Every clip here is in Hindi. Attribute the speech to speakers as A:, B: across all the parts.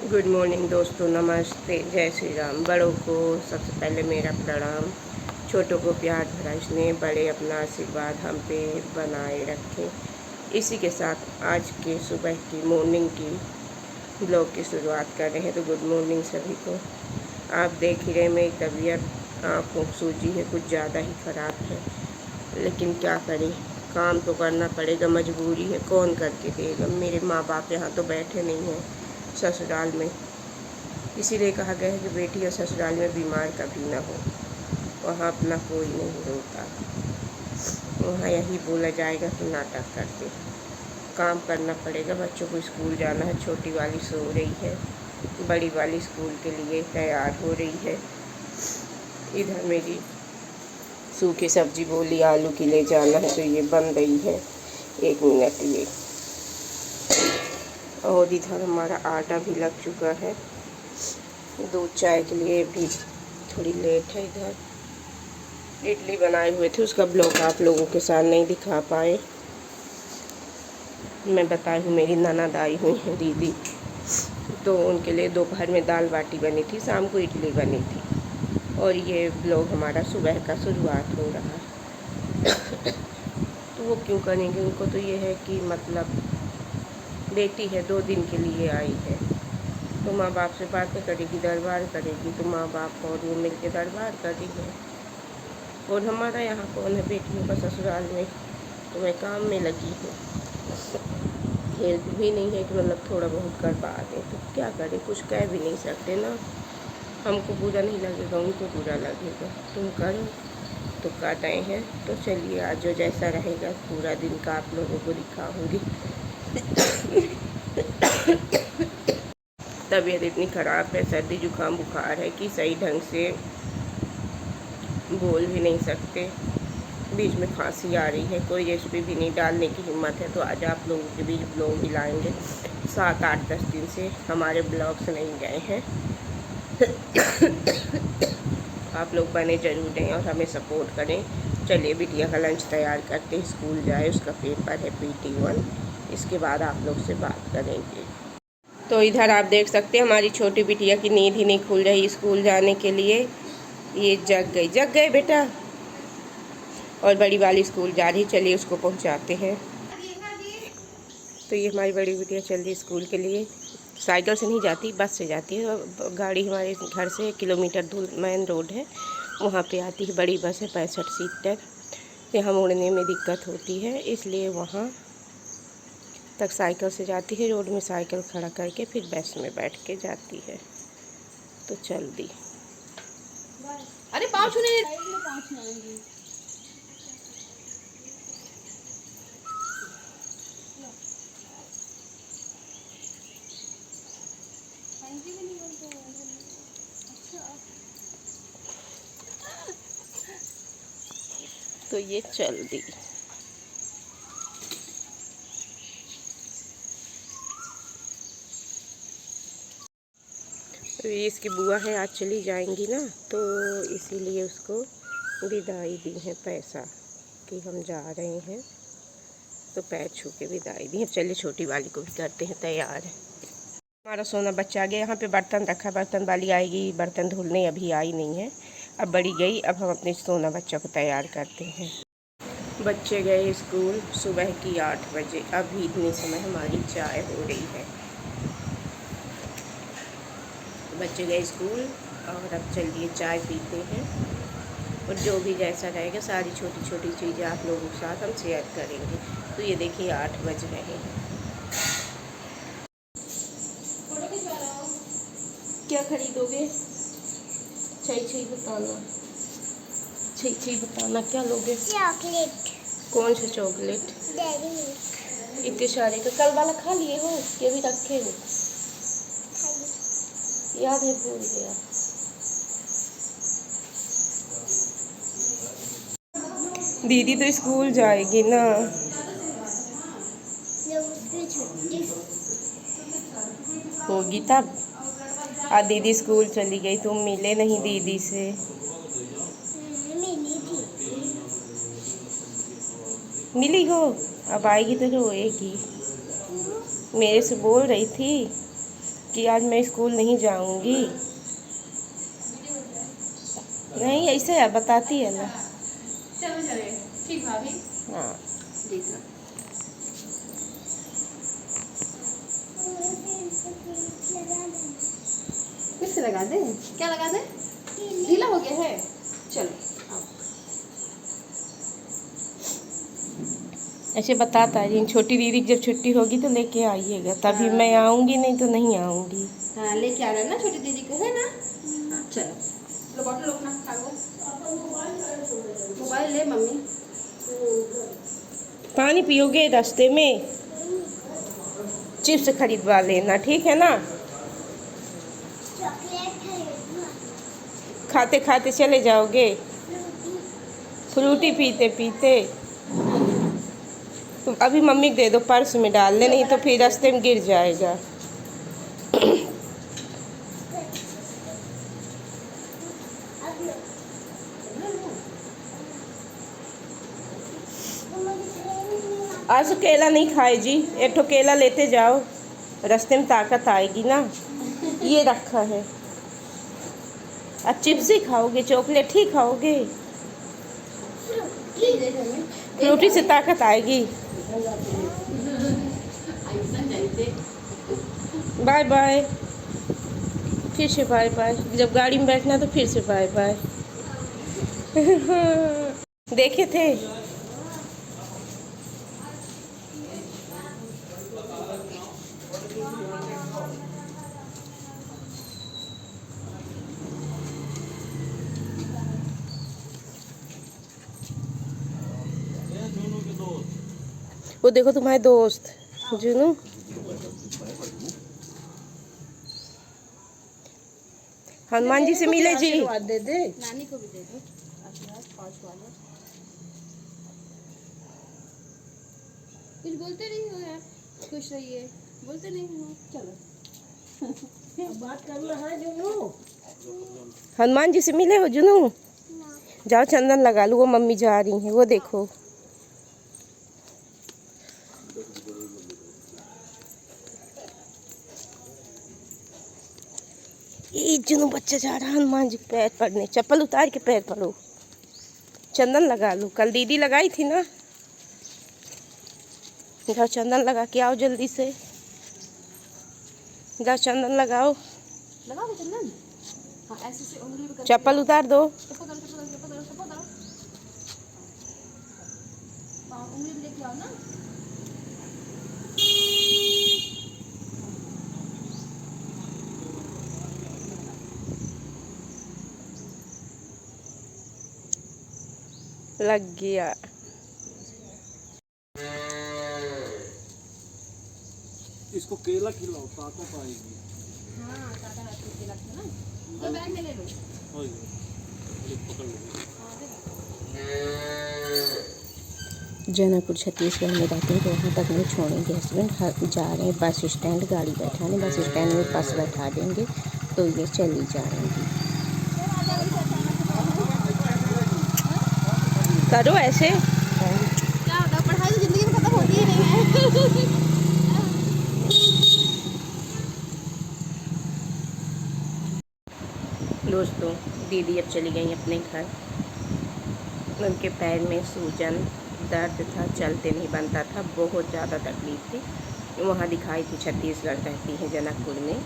A: गुड मॉर्निंग दोस्तों, नमस्ते, जय श्री राम। बड़ों को सबसे पहले मेरा प्रणाम, छोटों को प्यार भरा स्नेह, बड़े अपना आशीर्वाद हम पे बनाए रखें। इसी के साथ आज के सुबह की मॉर्निंग की ब्लॉग की शुरुआत कर रहे हैं। तो गुड मॉर्निंग सभी को। आप देख ही रहे मेरी तबीयत आँखों सूजी है, कुछ ज़्यादा ही ख़राब है, लेकिन क्या करें, काम तो करना पड़ेगा, मजबूरी है, कौन करके देगा। मेरे माँ बाप यहाँ तो बैठे नहीं हैं ससुराल में, इसीलिए कहा गया है कि बेटी और ससुराल में बीमार कभी ना हो। वहाँ अपना कोई नहीं होता, वहाँ यही बोला जाएगा कि नाटक करते। काम करना पड़ेगा, बच्चों को स्कूल जाना है। छोटी वाली सो रही है, बड़ी वाली स्कूल के लिए तैयार हो रही है। इधर मेरी सूखी सब्जी बोली आलू की ले जाना है, तो ये बन रही है। 1 मिनट ये। और इधर हमारा आटा भी लग चुका है। दूध चाय के लिए भी थोड़ी लेट है। इधर इडली बनाए हुए थे, उसका ब्लॉग आप लोगों के साथ नहीं दिखा पाए। मैं बताई हूँ मेरी ननद आई हुई हैं दीदी, तो उनके लिए दोपहर में दाल बाटी बनी थी, शाम को इडली बनी थी, और ये ब्लॉग हमारा सुबह का शुरुआत हो रहा है। तो वो क्यों करेंगे, उनको तो ये है कि मतलब बेटी है, 2 दिन के लिए आई है, तो माँ बाप से बातें करेगी, दरबार करेगी, तो माँ बाप और वो मिल के दरबार करेंगे। और हमारा यहाँ कौन है बेटियों का ससुराल में, तो मैं काम में लगी हूँ। हेल्प भी नहीं है कि मतलब थोड़ा बहुत कर पा दें, तो क्या करें, कुछ कह भी नहीं सकते ना। हमको बुरा नहीं लगेगा, उनको बुरा लगेगा। तुम करो तो कर रहे हैं, तो चलिए आज जो जैसा रहेगा पूरा दिन का आप लोगों को दिखाऊंगी। तबीयत इतनी ख़राब है, सर्दी जुकाम बुखार है कि सही ढंग से बोल भी नहीं सकते। बीच में खांसी आ रही है, कोई रेसिपी भी नहीं डालने की हिम्मत है। तो आज आप लोगों के बीच ब्लॉग भी लाएंगे। 7, 8, 10 दिन से हमारे ब्लॉग्स नहीं गए हैं। आप लोग बने जरूर रहें और हमें सपोर्ट करें। चलिए बिटिया का लंच तैयार करते हैं, स्कूल जाए, उसका पेपर है PT1। इसके बाद आप लोग से बात करेंगे। तो इधर आप देख सकते हैं हमारी छोटी बिटिया की नींद ही नहीं खुल रही स्कूल जाने के लिए। ये जग गए बेटा। और बड़ी वाली स्कूल जा रही, चलिए उसको पहुंचाते हैं। तो ये हमारी बड़ी बिटिया चल रही स्कूल के लिए। साइकिल से नहीं जाती, बस से जाती है। गाड़ी हमारे घर से 1 किलोमीटर दूर मेन रोड है, वहाँ पे आती है बड़ी बस है, 65 सीटर। यहाँ मुड़ने में दिक्कत होती है, इसलिए वहाँ तक साइकिल से जाती है। रोड में साइकिल खड़ा करके फिर बस में बैठ के जाती है। तो चल दी।
B: अरे पाँच छूने
A: तो ये चल दी। तो ये इसकी बुआ है, आज चली जाएंगी ना, तो इसीलिए उसको विदाई दी है पैसा कि हम जा रहे हैं, तो पैर छू के विदाई दी है। चलिए छोटी वाली को भी करते हैं तैयार। हमारा सोना बच्चा आ गया। यहाँ पे बर्तन रखा, बर्तन वाली आएगी, बर्तन धुलने अभी आई नहीं है। अब बड़ी गई, अब हम अपने सोना बच्चा को तैयार करते हैं। बच्चे गए स्कूल सुबह की 8 बजे। अभी इतने समय हमारी चाय हो रही है। बच्चे गए स्कूल और अब चलिए चाय पीते हैं। और जो भी जैसा रहेगा सारी छोटी छोटी चीज़ें आप लोगों के साथ हम शेयर करेंगे। तो ये देखिए 8 बज रहे हैं। क्या खरीदोगे? छई बताना, छई बताना क्या लोगे?
C: चॉकलेट।
A: कौन सा चॉकलेट?
C: Dairy milk.
A: इतने सारे का कल वाला खा लिए हो, ये भी रखे हो? याद है, भूल गया। दीदी तो स्कूल जाएगी ना।
C: उसकी छुट्टी
A: होगी तब। आज दीदी स्कूल चली गई, तुम मिले नहीं दीदी से।
C: मिली थी।
A: मिली हो, अब आएगी तो रोएगी। मेरे से बोल रही थी कि आज मैं स्कूल नहीं जाऊंगी। नहीं ऐसे है, बताती है ना।
B: चलो चले ठीक भाभी।
A: हाँ
B: देखना फिर से लगा दे। क्या लगा दे? ढीला हो गया है। चलो आओ।
A: ऐसे बताता है छोटी दीदी की जब छुट्टी होगी तो लेके आइएगा, तभी
B: हाँ।
A: मैं आऊंगी, नहीं तो नहीं आऊंगी।
B: हाँ लेके आ रहा है ना छोटी दीदी को, है ना? हाँ चलो लो बॉटल लो अपना कागो। मोबाइल ले मम्मी।
A: पानी पियोगे रास्ते में? चिप्स खरीदवा लेना, ठीक है ना?
C: चॉकलेट खरीदना।
A: खाते खाते चले जाओगे, फ्रूटी पीते पीते। तो अभी मम्मी को दे दो, पर्स में डाल ले, नहीं तो फिर रास्ते में गिर जाएगा। आज तो केला नहीं खाए जी, एक ठो केला लेते जाओ, रास्ते में ताकत आएगी ना। ये रखा है। अब चिप्स ही खाओगे, चॉकलेट ही खाओगे? फ्रूटी से ताकत आएगी। Bye bye. फिर से बाय बाय। जब गाड़ी में बैठना तो फिर से बाय बाय। देखे थे? वो देखो तुम्हारे दोस्त जुनू। हनुमान जी से मिले जी।
B: दे दे नानी को भी दे दो आशीर्वाद 5 वाला। कुछ बोलते नहीं हो यार, खुश रहिए, बोलते नहीं हो। चलो बात करना है जुनू।
A: हनुमान जी से मिले हो जुनू? जाओ चंदन लगा लो, वो मम्मी जा रही हैं, वो देखो। ये जुनू बच्चा जा रहा है हनुमान जी के पैर पड़ने, चप्पल उतार के पैर पड़ो, चंदन लगा लो। कल दीदी लगाई थी ना, जाओ चंदन लगा के आओ जल्दी से। जाओ चंदन लगाओ।
B: लगाओ चंदन। हाँ ऐसे से उंगली पे
A: चप्पल उतार दो।
B: उंगली भी लेके आओ ना।
A: लग गया।
D: इसको केला खिलाओ, ताकत आएगी।
B: हाँ ताता रात को केला था ना, तो बैग में ले लो।
D: पकड़ लो।
A: जौनपुर छत्तीसगढ़ में रहते हैं तो वहाँ तक नहीं छोड़ेंगे हस्बैंड। जा रहे हैं बस स्टैंड, गाड़ी बैठाने, बस स्टैंड में बस बैठा देंगे तो ये चली जाएंगी। करो ऐसे।
B: क्या होता, पढ़ाई तो जिंदगी में खत्म होती ही नहीं है।
A: दोस्तों दीदी अब चली गई अपने घर। उनके पैर में सूजन दर्द था, चलते नहीं बनता था, बहुत ज़्यादा तकलीफ थी। वहाँ दिखाई थी, छत्तीसगढ़ रहती हैं जनकपुर में।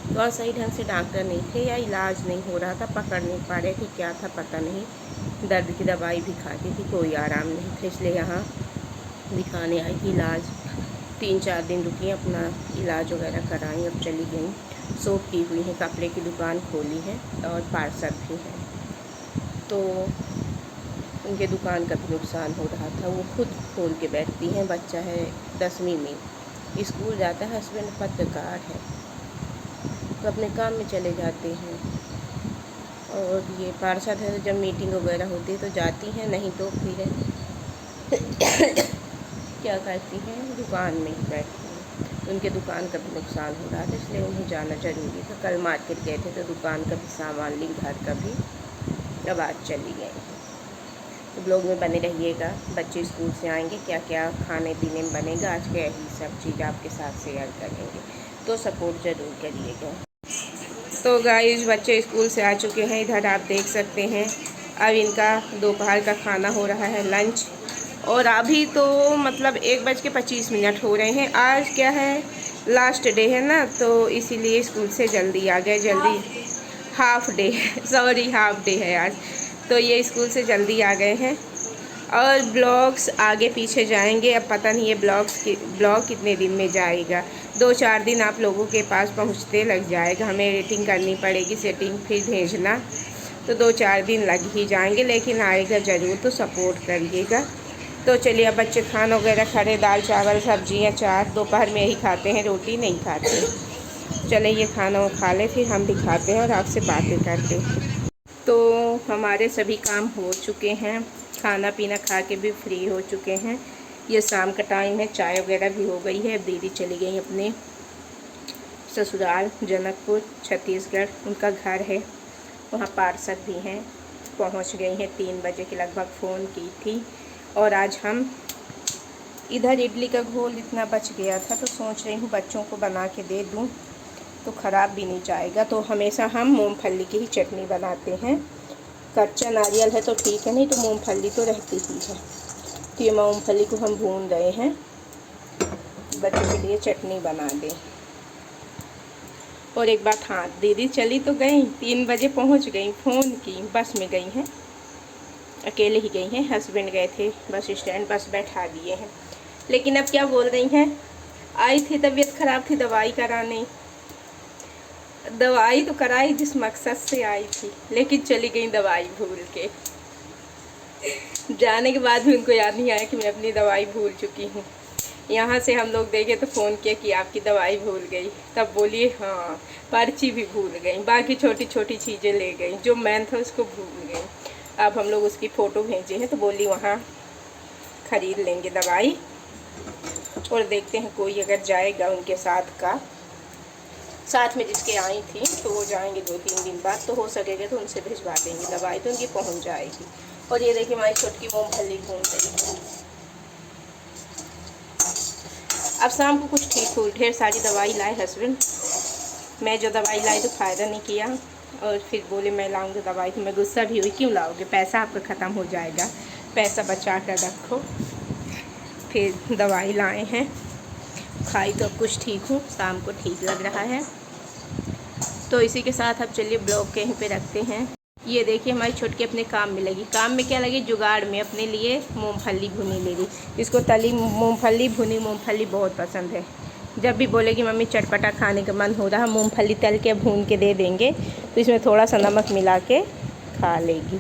A: तो और सही ढंग से डॉक्टर नहीं थे या इलाज नहीं हो रहा था, पकड़ नहीं पा रहे थे, क्या था पता नहीं। दर्द की दवाई भी खाती थी, कोई आराम नहीं था, इसलिए यहाँ दिखाने आई थी। इलाज 3-4 दिन रुकी, अपना इलाज वगैरह कराई, अब चली गई। शॉप की हुई है, कपड़े की दुकान खोली है और पार्सल भी है। तो उनके दुकान का भी नुकसान हो रहा था, वो खुद खोल के बैठती हैं। बच्चा है 10वीं में, स्कूल जाता है, हस्बैंड पत्रकार है, तो अपने काम में चले जाते हैं। और ये पार्षद है, तो जब मीटिंग वगैरह होती है तो जाती हैं, नहीं तो फिर क्या करती हैं, दुकान में ही बैठती हैं। उनके दुकान का भी नुकसान हो रहा था, इसलिए उन्हें जाना ज़रूरी था। कल मार्केट गए थे तो दुकान का भी सामान ली, घर का भी, अब आज चली गई। तो ब्लॉग में बने रहिएगा। बच्चे स्कूल से आएंगे, क्या क्या खाने पीने में बनेगा आज के, यही सब चीज़ आपके साथ शेयर करेंगे। तो सपोर्ट ज़रूर करिएगा। तो गाइस बच्चे स्कूल से आ चुके हैं, इधर आप देख सकते हैं। अब इनका दोपहर का खाना हो रहा है, लंच। और अभी तो मतलब 1:25 हो रहे हैं। आज क्या है, लास्ट डे है ना, तो इसीलिए स्कूल से जल्दी आ गए। जल्दी half day sorry half day है आज, तो ये स्कूल से जल्दी आ गए हैं। और ब्लॉग्स आगे पीछे जाएंगे, अब पता नहीं ये ब्लॉग कितने दिन में जाएगा। 2-4 दिन आप लोगों के पास पहुंचते लग जाएगा। हमें एडिटिंग करनी पड़ेगी, सेटिंग फिर भेजना, तो 2-4 दिन लग ही जाएंगे, लेकिन आएगा ज़रूर, तो सपोर्ट करिएगा। तो चलिए अब बच्चे खाना वगैरह खा रहे, दाल चावल सब्जी अचार। दोपहर में ही खाते हैं, रोटी नहीं खाते। चले ये खाना खा ले, फिर हम भी खाते हैं और आपसे बातें करते हैं। तो हमारे सभी काम हो चुके हैं, खाना पीना खा के भी फ्री हो चुके हैं। ये शाम का टाइम है, चाय वगैरह भी हो गई है। दीदी चली गई अपने ससुराल जनकपुर छत्तीसगढ़, उनका घर है वहाँ। पार्षद भी हैं, पहुँच गई हैं 3 बजे के लगभग फ़ोन की थी। और आज हम इधर इडली का घोल इतना बच गया था, तो सोच रही हूँ बच्चों को बना के दे दूँ तो ख़राब भी नहीं जाएगा। तो हमेशा हम मूंगफली की ही चटनी बनाते हैं। कच्चा नारियल है तो ठीक है, नहीं तो मूंगफली तो रहती ही है। तो ये मूंगफली को हम भून रहे हैं, बच्चों के लिए चटनी बना दें। और एक बात, हाँ दीदी चली तो गई, 3 बजे पहुंच गई, फ़ोन की, बस में गई हैं, अकेले ही गई हैं। हस्बैंड गए थे बस स्टैंड, बस बैठा दिए हैं। लेकिन अब क्या बोल रही हैं, आई थी तबीयत ख़राब थी दवाई कराने, दवाई तो कराई जिस मकसद से आई थी, लेकिन चली गई दवाई भूल के। जाने के बाद भी उनको याद नहीं आया कि मैं अपनी दवाई भूल चुकी हूँ। यहाँ से हम लोग देखे तो फ़ोन किया कि आपकी दवाई भूल गई, तब बोलिए हाँ पर्ची भी भूल गई, बाकी छोटी छोटी चीज़ें ले गई, जो मेन था उसको भूल गई। अब हम लोग उसकी फ़ोटो भेजे हैं, तो बोली वहाँ ख़रीद लेंगे दवाई। और देखते हैं कोई अगर जाएगा उनके साथ में जिसके आई थी, तो वो जाएंगे 2-3 दिन बाद, तो हो सकेगा तो उनसे भिजवा देंगे दवाई, तो उनकी पहुंच जाएगी। और ये देखिए हमारी छोटकी मूंगफली भून रही है। अब शाम को कुछ ठीक हो, ढेर सारी दवाई लाए हस्बैंड, मैं जो दवाई लाई तो फ़ायदा नहीं किया, और फिर बोले मैं लाऊंगी दवाई, तो मैं गुस्सा भी हुई, क्यों लाओगे, पैसा आपका ख़त्म हो जाएगा, पैसा बचा कर रखो। फिर दवाई लाए हैं, खाई तो अब कुछ ठीक हूँ, शाम को ठीक लग रहा है। तो इसी के साथ अब चलिए ब्लॉग के यहीं पे रखते हैं। ये देखिए हमारी छोटकी अपने काम में लगी, काम में क्या लगी, जुगाड़ में, अपने लिए मूंगफली भुनी ले रही। इसको तली मूंगफली, भुनी मूंगफली बहुत पसंद है। जब भी बोलेगी मम्मी चटपटा खाने का मन हो रहा, मूंगफली तल के भून के दे देंगे, तो इसमें थोड़ा सा नमक मिला के खा लेगी।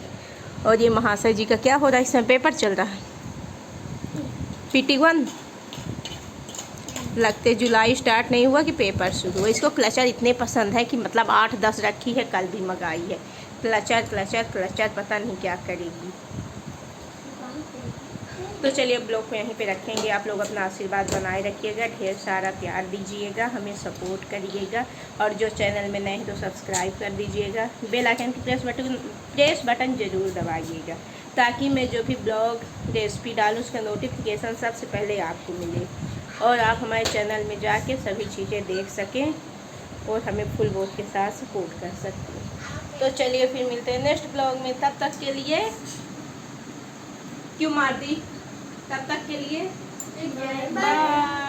A: और ये महाशय जी का क्या हो रहा है, इसमें पेपर चल रहा है, PT1 लगते जुलाई स्टार्ट नहीं हुआ कि पेपर शुरू हुआ। इसको क्लचर इतने पसंद है कि मतलब 8-10 रखी है, कल भी मंगाई है। क्लचर पता नहीं क्या करेगी। तो चलिए ब्लॉग को यहीं पे रखेंगे। आप लोग अपना आशीर्वाद बनाए रखिएगा, ढेर सारा प्यार दीजिएगा, हमें सपोर्ट करिएगा। और जो चैनल में नए हैं तो सब्सक्राइब कर दीजिएगा, बेल आइकन की प्रेस बटन ज़रूर दबाइएगा, ताकि मैं जो भी ब्लॉग रेसिपी डालूँ उसका नोटिफिकेशन सबसे पहले आपको मिले, और आप हमारे चैनल में जाके सभी चीज़ें देख सकें और हमें फुल वोट के साथ सपोर्ट कर सकें। तो चलिए फिर मिलते हैं नेक्स्ट ब्लॉग में, तब तक के लिए क्यों मार दी, तब तक के लिए बाय।